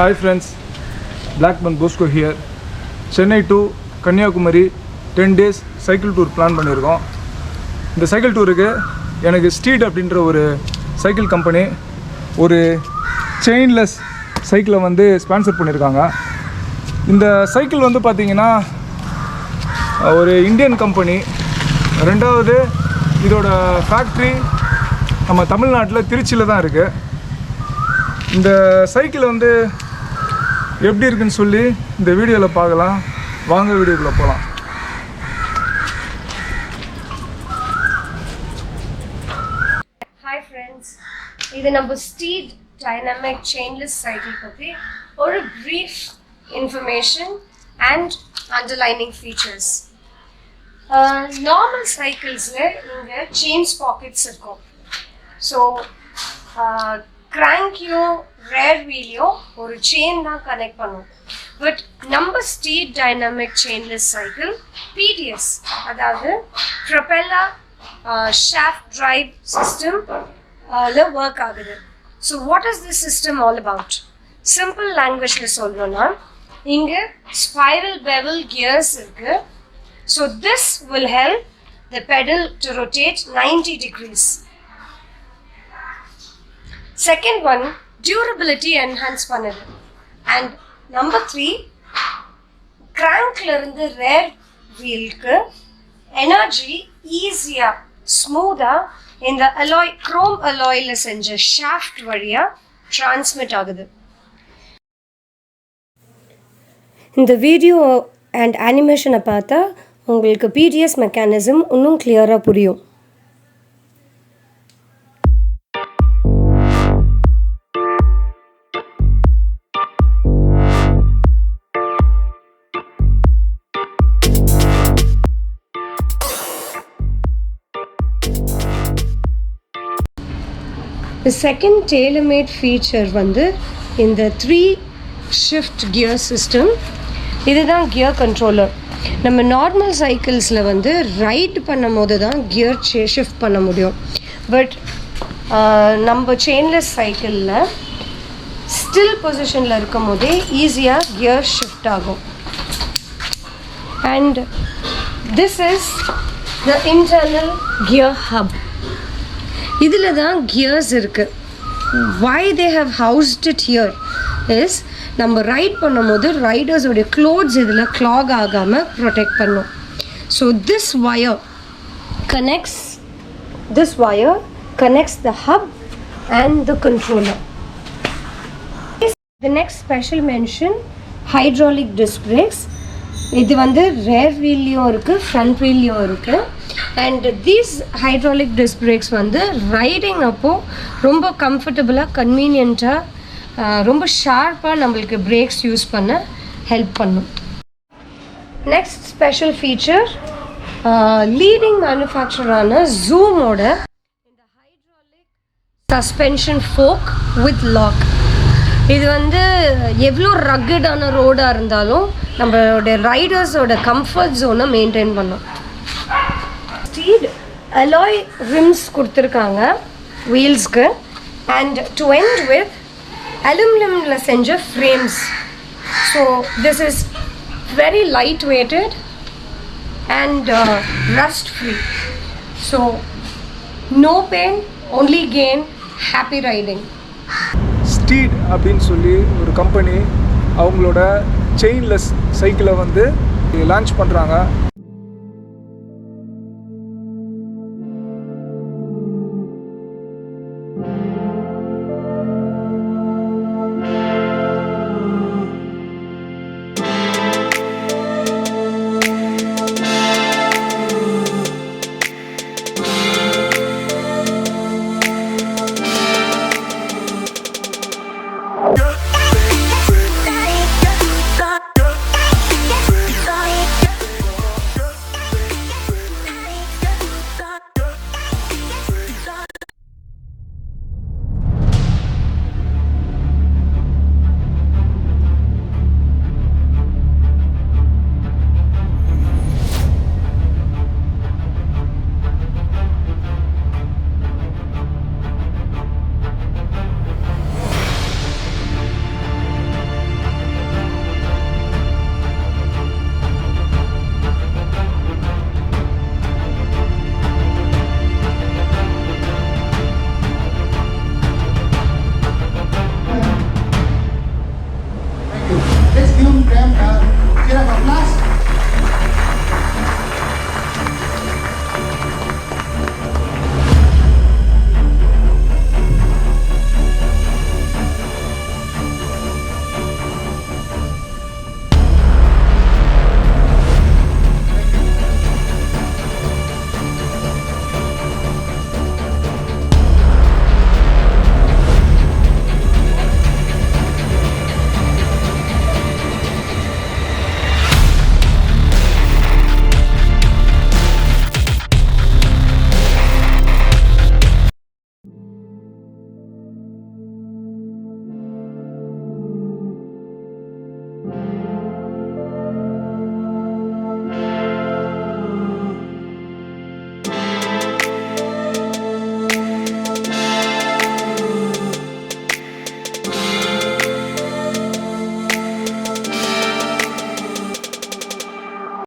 Hi friends, Blackburn Bosco here. Chennai to Kanyakumari 10 days cycle tour plan பண்ணியிருக்கோம். இந்த cycle டூருக்கு எனக்கு street அப்படின்ற ஒரு சைக்கிள் கம்பெனி ஒரு செயின்லெஸ் சைக்கிளை வந்து ஸ்பான்சர் பண்ணியிருக்காங்க. இந்த சைக்கிள் வந்து பார்த்திங்கன்னா ஒரு இந்தியன் கம்பெனி. ரெண்டாவது இதோட ஃபேக்ட்ரி நம்ம தமிழ்நாட்டில் திருச்சியில் தான் இருக்குது. இந்த சைக்கிள் வந்து எப்படி இருக்குன்னு சொல்லி இந்த வீடியோவில் பார்க்கலாம். வாங்க வீடியோக்குள்ளே போகலாம். ஹாய் ஃப்ரெண்ட்ஸ், இது நம்ம ஸ்டீட் டைனமிக் செயின்லெஸ் சைக்கிள் பற்றி ஒரு brief information and underlining features. Normal சைக்கிள்ஸில் இங்கே செயின்ஸ் பாக்கெட்ஸ் இருக்கும். ஸோ கிராங்கையும் ரேர் வீலையும் ஒரு செயின் தான் கனெக்ட் பண்ணும். பட் நம்ம steed dynamic chainless cycle PDS, அதாவது propeller shaft drive system work ஆகுது. So what is this system all about? Simple லாங்குவேஜில் சொல்லணும்னா இங்கே ஸ்பைரல் பெவல் கியர்ஸ் இருக்கு. So this will help the pedal to rotate 90 degrees. Second one, durability enhance பண்ணுது. And number 3, கிராங்க்ல இருந்து rare வீலுக்கு energy ஈஸியாக ஸ்மூத்தாக இந்த அலாய் குரோம் அலாயில் செஞ்ச ஷாஃப்ட் வழியாக டிரான்ஸ்மிட் ஆகுது. இந்த வீடியோ அண்ட் அனிமேஷனை பார்த்தா உங்களுக்கு பிடிஎஸ் மெக்கானிசம் இன்னும் கிளியராக புரியும். The second tailor-made feature வந்து இந்த 3 shift gear system. இதுதான் கியர் கண்ட்ரோலர். நம்ம நார்மல் சைக்கிள்ஸில் வந்து ரைட் பண்ணும் போது தான் கியர் ஷிஃப்ட் பண்ண முடியும். பட் நம்ம செயின்லெஸ் சைக்கிளில் ஸ்டில் பொசிஷனில் இருக்கும் போதே ஈஸியாக கியர் ஷிஃப்ட் ஆகும். And this is the internal gear hub. இதில் தான் கியர்ஸ் இருக்குது. why they have housed it here is நம்ம ரைட் பண்ணும்போது ரைடர்ஸோடைய க்ளோத்ஸ் இதில் க்ளாக் ஆகாமல் ப்ரொடெக்ட் பண்ணும். So this wire connects the hub and the controller. The next special mention, hydraulic disc brakes. இது வந்து ரேர் வீல்லையும் இருக்குது, ஃப்ரண்ட் வீல்லையும் இருக்குது. And these hydraulic disc brakes வந்து ரைடிங் அப்போது ரொம்ப கம்ஃபர்டபுளாக கன்வீனியண்ட்டாக ரொம்ப ஷார்ப்பாக நம்மளுக்கு பிரேக்ஸ் யூஸ் பண்ண ஹெல்ப் பண்ணும். நெக்ஸ்ட் ஸ்பெஷல் ஃபீச்சர், லீடிங் மேனுஃபேக்சரான ஜூமோட இந்த hydraulic suspension fork with lock. இது வந்து எவ்வளோ ரக்கடான ரோடாக இருந்தாலும் நம்மளோட ரைடர்ஸோட கம்ஃபர்ட் ஜோனை மெயின்டைன் பண்ணும். ஸ்டீட் அலாய் ரிம்ஸ் கொடுத்துருக்காங்க வீல்ஸ்க்கு. அண்ட் டு எண்ட் வித் அலுமினியமில் செஞ்ச frames. So this is very light weighted and rust free. So no pain, only gain, happy riding. Street அப்படின்னு சொல்லி ஒரு கம்பெனி அவங்களோட செயின்லெஸ் சைக்கிளை வந்து லான்ச் பண்ணுறாங்க. give them a kind of a flask